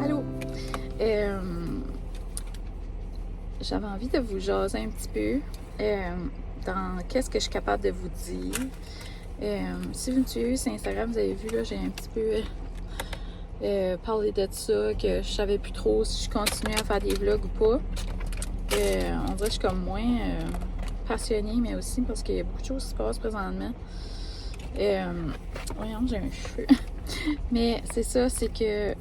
Allô? J'avais envie de vous jaser un petit peu dans qu'est-ce que je suis capable de vous dire. Si vous me suivez sur Instagram, vous avez vu, là, j'ai un petit peu parlé de ça, que je savais plus trop si je continuais à faire des vlogs ou pas. On dirait que je suis comme moins passionnée, mais aussi parce qu'il y a beaucoup de choses qui se passent présentement. Voyons, j'ai un cheveu. Mais c'est ça, c'est que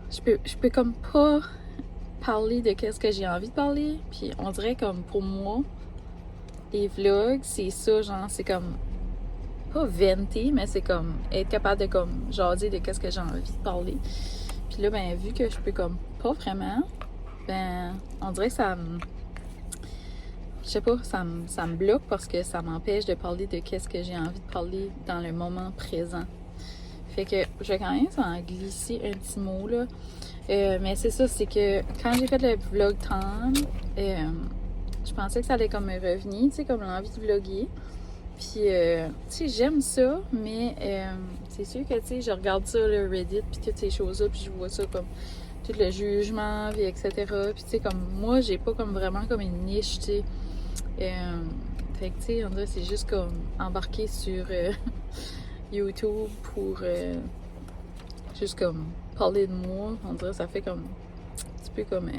je peux comme pas parler de qu'est-ce que j'ai envie de parler. Puis on dirait comme pour moi, les vlogs, c'est ça, genre, c'est comme pas venter, mais c'est comme être capable de comme jaser de qu'est-ce que j'ai envie de parler. Puis là, ben, vu que je peux comme pas vraiment, ben, on dirait que ça me... Je sais pas, ça me bloque parce que ça m'empêche de parler de qu'est-ce que j'ai envie de parler dans le moment présent. Fait que je vais quand même en glisser un petit mot, là. Mais c'est ça, c'est que quand j'ai fait le vlog time, je pensais que ça allait comme me revenir, tu sais, comme l'envie de vlogger. Puis, tu sais, j'aime ça, mais c'est sûr que, tu sais, je regarde ça, le Reddit, puis toutes ces choses-là, puis je vois ça comme tout le jugement, puis etc. Puis, tu sais, comme moi, j'ai pas comme vraiment comme une niche, tu sais. Fait que, tu sais, on dirait c'est juste comme embarquer sur YouTube pour juste comme parler de moi. On dirait ça fait comme un petit peu comme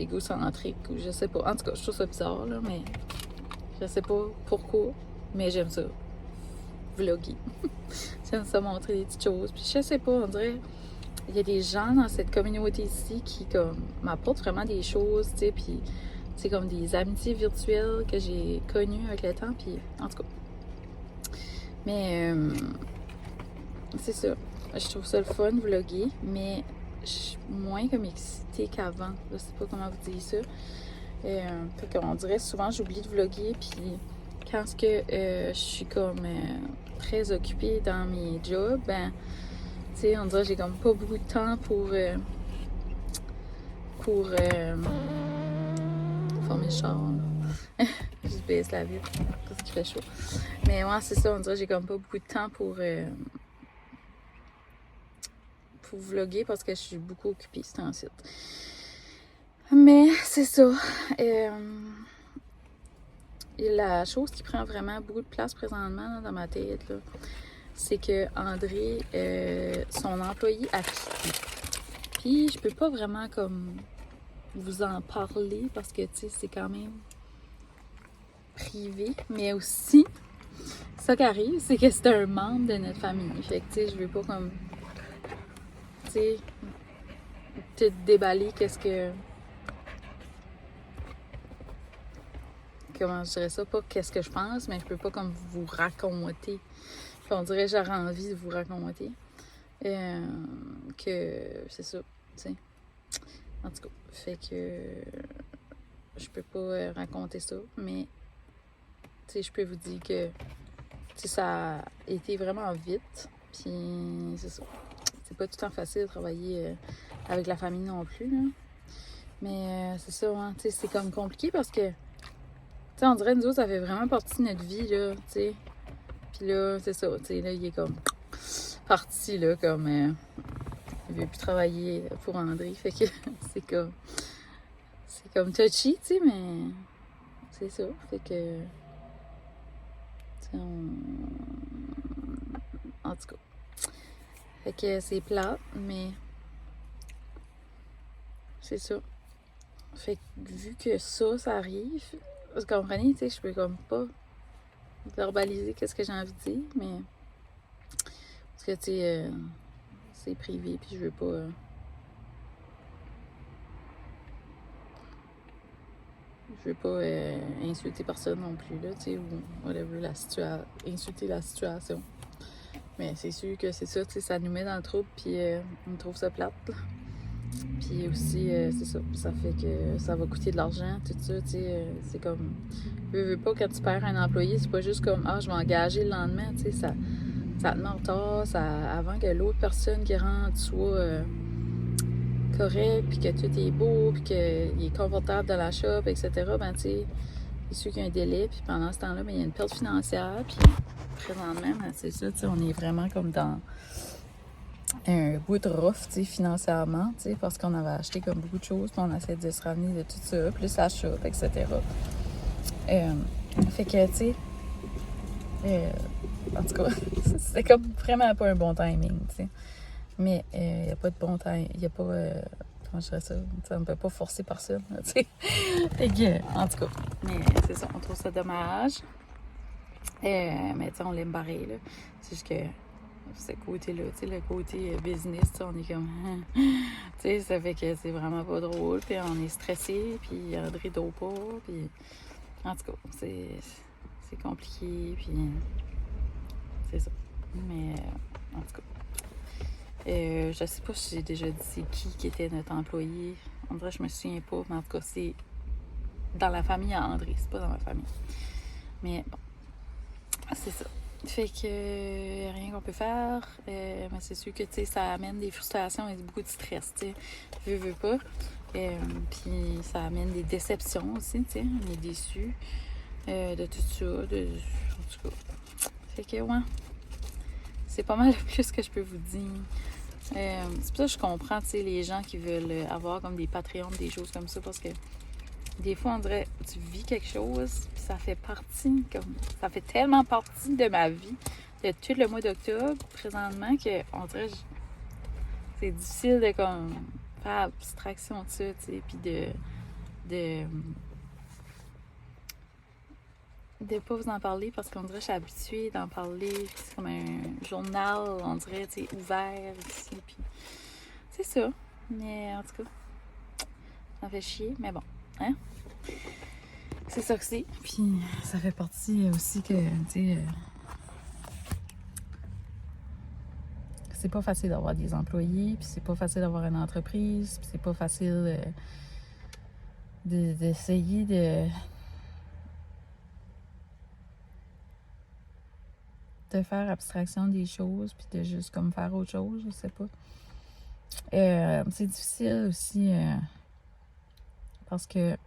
égocentrique ou je sais pas. En tout cas, je trouve ça bizarre, là, mais je sais pas pourquoi, mais j'aime ça. Vlogger. J'aime ça montrer des petites choses. Puis je sais pas, on dirait il y a des gens dans cette communauté ici qui comme m'apportent vraiment des choses, tu sais, puis c'est comme des amitiés virtuelles que j'ai connues avec le temps, puis en tout cas. Mais c'est ça. Je trouve ça le fun, vlogger, mais je suis moins comme excitée qu'avant. Je sais pas comment vous dire ça. Fait qu'on dirait souvent j'oublie de vlogger, puis quand je suis comme très occupée dans mes jobs, ben tu sais, on dirait que j'ai comme pas beaucoup de temps pour former le char. Je baisse la vitre parce qu'il fait chaud. Mais ouais, c'est ça, on dirait que j'ai comme pas beaucoup de temps pour vlogger parce que je suis beaucoup occupée, c'est un site. Mais c'est ça. La chose qui prend vraiment beaucoup de place présentement là, dans ma tête, là, c'est que André, son employé a quitté. Puis je peux pas vraiment comme vous en parler parce que tu sais, c'est quand même privé, mais aussi ça qui arrive, c'est que c'est un membre de notre famille. Fait que tu sais, je veux pas comme tu sais te déballer comment je dirais ça, pas qu'est-ce que je pense, mais je peux pas comme vous raconter. Puis on dirait que j'aurais envie de vous raconter. Que c'est ça, tu sais. En tout cas, fait que je peux pas raconter ça, mais tu sais, je peux vous dire que ça a été vraiment vite. Puis c'est ça. C'est pas tout le temps facile de travailler avec la famille non plus, là. Mais c'est ça, hein, tu sais, c'est comme compliqué parce que, tu sais, on dirait nous autres, ça fait vraiment partie de notre vie, là, tu sais. Puis là, c'est ça, tu sais, là, il est comme parti, là, comme... il veut plus travailler pour André, fait que c'est comme touchy, tu sais, mais c'est ça, fait que... En tout cas. Fait que c'est plate, mais c'est ça. Fait que vu que ça arrive, vous comprenez, tu sais, je peux comme pas verbaliser qu'est-ce que j'ai envie de dire, mais parce que, tu sais, c'est privé, puis je veux pas... je veux pas insulter personne non plus, là, tu sais, ou whatever, insulter la situation. Mais c'est sûr que c'est ça, tu sais, ça nous met dans le trouble, puis on trouve ça plate, là. Puis aussi, c'est ça, ça fait que ça va coûter de l'argent, tout ça, tu sais, c'est comme... veux pas, quand tu perds un employé, c'est pas juste comme, je vais engager le lendemain, tu sais, ça te met en retard, avant que l'autre personne qui rentre soit correct, puis que tout est beau, puis qu'il est confortable dans la shop, etc., ben, tu sais, c'est sûr qu'il y a un délai, puis pendant ce temps-là, ben, il y a une perte financière, puis présentement, ben, c'est ça, tu sais, on est vraiment comme dans un bout de rough, tu sais, financièrement, tu sais, parce qu'on avait acheté comme beaucoup de choses, puis on essaie de se ramener de tout ça, plus la shop, etc. Fait que, tu sais, en tout cas, c'était comme vraiment pas un bon timing, tu sais. Mais il n'y a pas de bon timing, il n'y a pas, comment je dirais ça, on ne peut pas forcer personne, tu sais. Fait que, en tout cas, mais c'est ça, on trouve ça dommage. Mais tu sais, on l'aime barrer, là. C'est juste que ce côté-là, tu sais, le côté business, on est comme, tu sais, ça fait que c'est vraiment pas drôle, puis on est stressé, puis André dort pas, puis en tout cas, c'est compliqué, puis c'est ça. Mais en tout cas, je sais pas si j'ai déjà dit c'est qui était notre employé. En vrai, je me souviens pas, mais en tout cas, c'est dans la famille à André, c'est pas dans ma famille. Mais bon, c'est ça. Fait que rien qu'on peut faire, mais c'est sûr que tu sais, ça amène des frustrations et beaucoup de stress, tu sais. Veux pas. Puis ça amène des déceptions aussi, tu sais. On est déçus de tout ça. En tout cas. Fait que ouais. C'est pas mal le plus que je peux vous dire. C'est pour ça que je comprends, tu sais, les gens qui veulent avoir comme des Patreons, des choses comme ça, parce que des fois, on dirait, tu vis quelque chose, puis ça fait partie, comme, ça fait tellement partie de ma vie, de tout le mois d'octobre, présentement, que on dirait, c'est difficile de, comme, faire abstraction de ça, tu sais, puis de pas vous en parler, parce qu'on dirait que je suis habituée d'en parler, puis c'est comme un journal, on dirait, tu sais, ouvert ici, puis c'est ça. Mais en tout cas, ça fait chier, mais bon, hein? C'est ça que c'est. Puis ça fait partie aussi que, tu sais, c'est pas facile d'avoir des employés, puis c'est pas facile d'avoir une entreprise, puis c'est pas facile d'essayer de faire abstraction des choses, puis de juste comme faire autre chose, je sais pas. C'est difficile aussi parce que, tu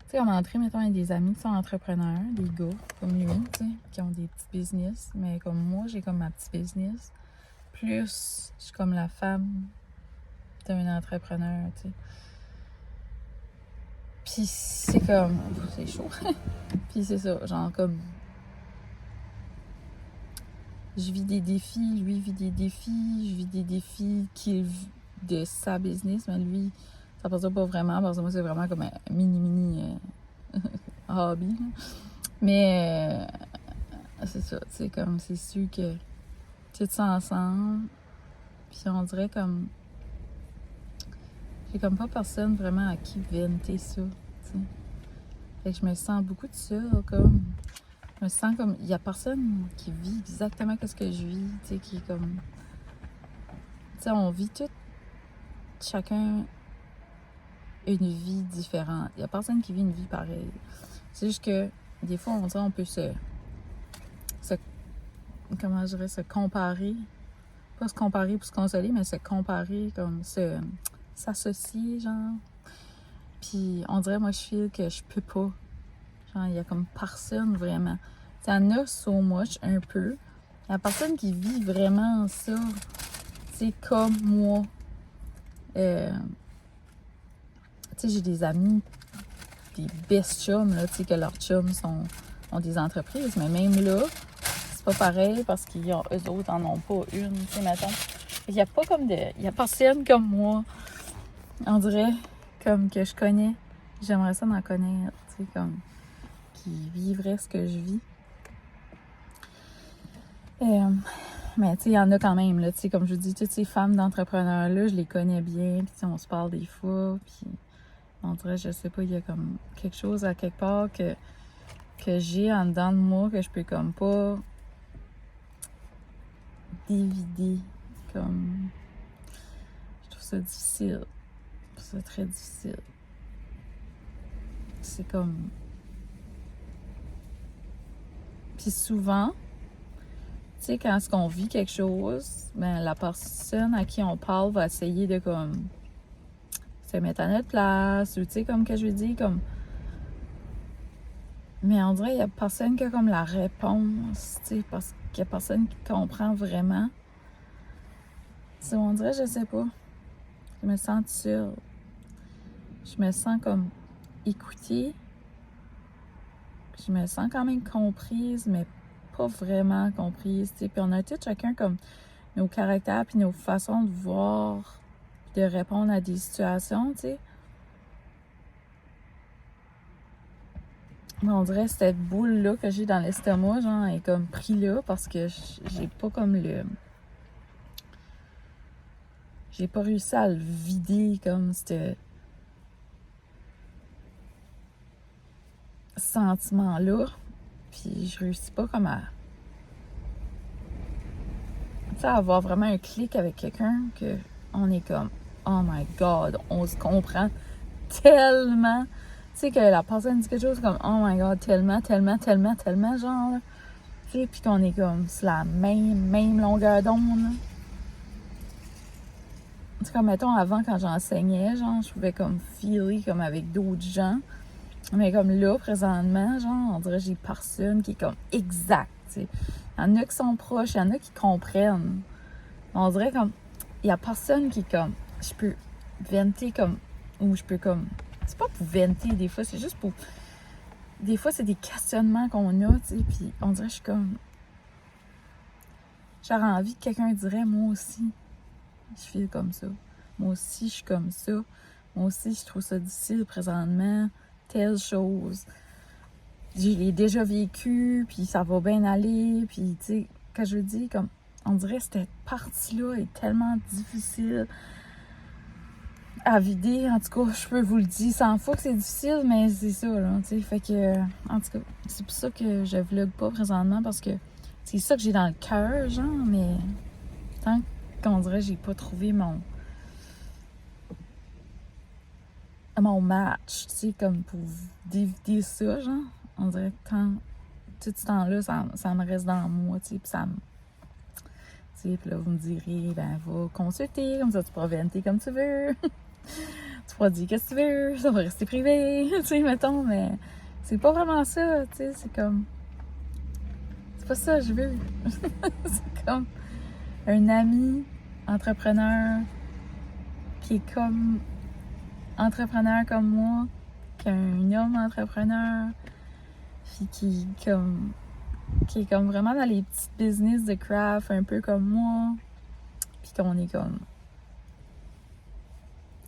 sais, comme André, mettons, il y a des amis qui sont entrepreneurs, des gars comme lui, tu sais, qui ont des petits business, mais comme moi, j'ai comme ma petite business. Plus, je suis comme la femme d'un entrepreneur, tu sais. Puis c'est comme, c'est chaud. Puis c'est ça, genre comme, je vis des défis, lui vit des défis, je vis des défis qu'il vit de sa business, mais lui, ça passe pas vraiment, parce que moi, c'est vraiment comme un mini hobby. Mais c'est ça, tu sais, comme, c'est sûr que tout ça ensemble, puis on dirait comme, j'ai comme pas personne vraiment à qui venter ça, tu sais. Fait que je me sens beaucoup de ça, comme, je me sens comme, il y a personne qui vit exactement ce que je vis, tu sais, qui est comme, tu sais, on vit tout, chacun une vie différente. Il y a personne qui vit une vie pareille. C'est juste que, des fois, on dirait, on peut comment je dirais, se comparer. Pas se comparer pour se consoler, mais se comparer, comme, s'associer, genre. Puis, on dirait, moi, je feel que je peux pas. Genre, il y a comme personne vraiment. Il y en a so much, un peu. Il y a personne qui vit vraiment ça. Tu sais, comme moi. Tu sais, j'ai des amis, des best chums, là, tu sais, que leurs chums ont des entreprises. Mais même là, c'est pas pareil parce qu'eux autres en ont pas une, tu sais, mettons. Il y a pas comme il y a personne comme moi, on dirait, comme que je connais. J'aimerais ça d'en connaître, tu sais, comme qui vivrait ce que je vis. Mais tu sais, il y en a quand même, là, tu sais, comme je vous dis, toutes ces femmes d'entrepreneurs-là, je les connais bien, puis on se parle des fois, puis on dirait, je sais pas, il y a comme quelque chose à quelque part que j'ai en dedans de moi que je peux comme pas dévider, comme, je trouve ça difficile, je trouve ça très difficile. C'est comme, puis souvent, tu sais, quand est-ce qu'on vit quelque chose, ben la personne à qui on parle va essayer de comme se mettre à notre place, ou tu sais, comme que je veux dire, comme... Mais on dirait qu'il y a personne qui a comme la réponse, tu sais, parce qu'il y a personne qui comprend vraiment. T'sais, on dirait, je sais pas, je me sens sûre. Je me sens comme écoutée. Je me sens quand même comprise, mais pas vraiment comprise, tu sais. Puis on a tous chacun comme nos caractères puis nos façons de voir, de répondre à des situations, tu sais. Mais on dirait que cette boule-là que j'ai dans l'estomac, genre, est comme pris là parce que j'ai pas comme le... J'ai pas réussi à le vider comme ce sentiment-là. Puis je réussis pas comme à... Tu sais, avoir vraiment un clic avec quelqu'un que on est comme... Oh my God, on se comprend tellement. Tu sais, que la personne dit quelque chose comme oh my God, tellement, tellement, tellement, tellement, genre, là. Tu sais, puis qu'on est comme sur la même longueur d'onde, là. C'est comme, mettons, avant, quand j'enseignais, genre, je pouvais comme filer comme avec d'autres gens. Mais comme là, présentement, genre, on dirait que j'ai personne qui est comme exact, tu sais. Il y en a qui sont proches, il y en a qui comprennent. On dirait comme, il y a personne qui est comme, je peux venter comme, ou je peux comme, c'est pas pour venter des fois, c'est juste pour, des fois c'est des questionnements qu'on a, tu sais, puis on dirait que je suis comme, j'aurais envie que quelqu'un dirait, moi aussi, je file comme ça. Moi aussi, je suis comme ça. Moi aussi, je trouve ça difficile présentement. Telle chose. Je l'ai déjà vécu, puis ça va bien aller. Puis, tu sais, quand je dis, comme, on dirait que cette partie-là est tellement difficile à vider. En tout cas, je peux vous le dire 100 fois que c'est difficile, mais c'est ça, là, tu sais. Fait que, en tout cas, c'est pour ça que je vlog pas présentement, parce que c'est ça que j'ai dans le cœur, genre, mais tant qu'on dirait que j'ai pas trouvé mon match, tu sais, comme pour dévider ça, genre. On dirait que tout ce temps-là, ça me reste dans moi, tu sais, puis ça me... Tu sais, puis là, vous me direz, ben, va consulter, comme ça, tu pourras venter comme tu veux. Tu pourras dire qu'est-ce que tu veux, ça va rester privé, tu sais, mettons, mais c'est pas vraiment ça, tu sais, c'est comme... C'est pas ça que je veux. C'est comme un ami entrepreneur qui est comme entrepreneur comme moi, qu'un homme entrepreneur, puis qui est comme vraiment dans les petits business de craft, un peu comme moi, puis qu'on est comme,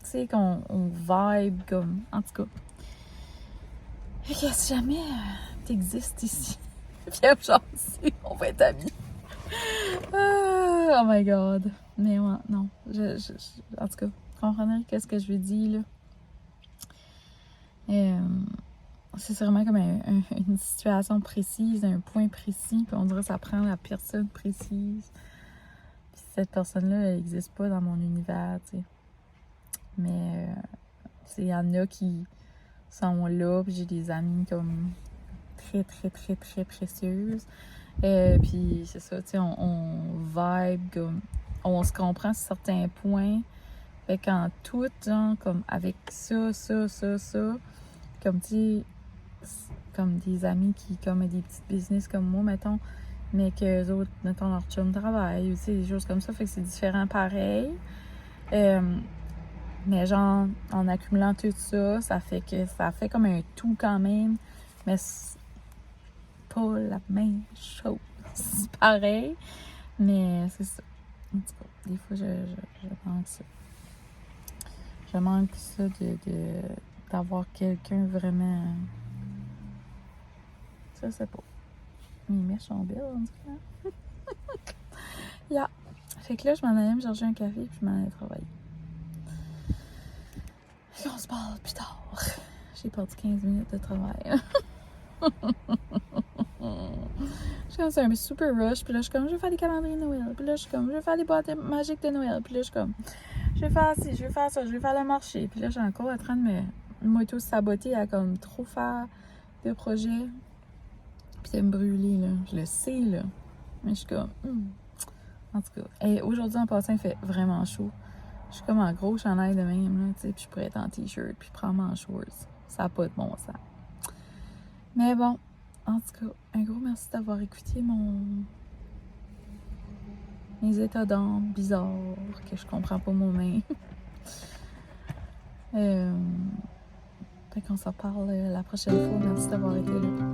tu sais, qu'on vibe comme, en tout cas. Fait que si jamais t'existes ici, viens me jaser, on va être amis. Oh my God. Mais ouais, non, en tout cas, comprenez qu'est-ce que je veux dire, là. C'est vraiment comme une situation précise, un point précis, puis on dirait que ça prend la personne précise. Puis cette personne-là, elle n'existe pas dans mon univers, tu sais. Mais il y en a qui sont là, puis j'ai des amies comme très, très, très, très précieuses. Puis c'est ça, tu sais, on vibe, comme, on se comprend sur certains points. Fait qu'en tout, genre, comme avec ça, comme tu sais, comme des amis qui comme des petits business comme moi, mettons, mais que les autres, mettons, leur chum travaille, ou tu sais, des choses comme ça, fait que c'est différent pareil. Mais genre, en accumulant tout ça, ça fait comme un tout quand même, mais c'est pas la même chose. C'est pareil, mais c'est ça. En tout cas, des fois, je manque ça. Je manque ça d'avoir quelqu'un vraiment... Ça, c'est pas... Mes mèches sont belles, on dirait. Yeah. Fait que là, je m'en allais me chercher un café, puis je m'en allais travailler. Puis on se parle plus tard. J'ai perdu 15 minutes de travail. Je suis comme, c'est un super rush, puis là, je suis comme, je vais faire des calendriers de Noël. Puis là, je suis comme, je vais faire des boîtes magiques de Noël. Puis là, je suis comme, je vais faire ci, je vais faire ça, je vais faire le marché. Puis là, j'ai encore en train de m'auto-saboter à comme trop faire de projets. Puis de me brûler, là. Je le sais, là. Mais je suis comme... En tout cas. Et aujourd'hui, en passant, il fait vraiment chaud. Je suis comme en gros chandail de même, là, tu sais, puis je pourrais être en t-shirt, puis prendre en shorts. Ça n'a pas de bon sens. Mais bon, en tout cas, un gros merci d'avoir écouté mes états d'âme bizarres que je comprends pas moi-même. Fait qu'on s'en parle la prochaine fois. Merci d'avoir été là.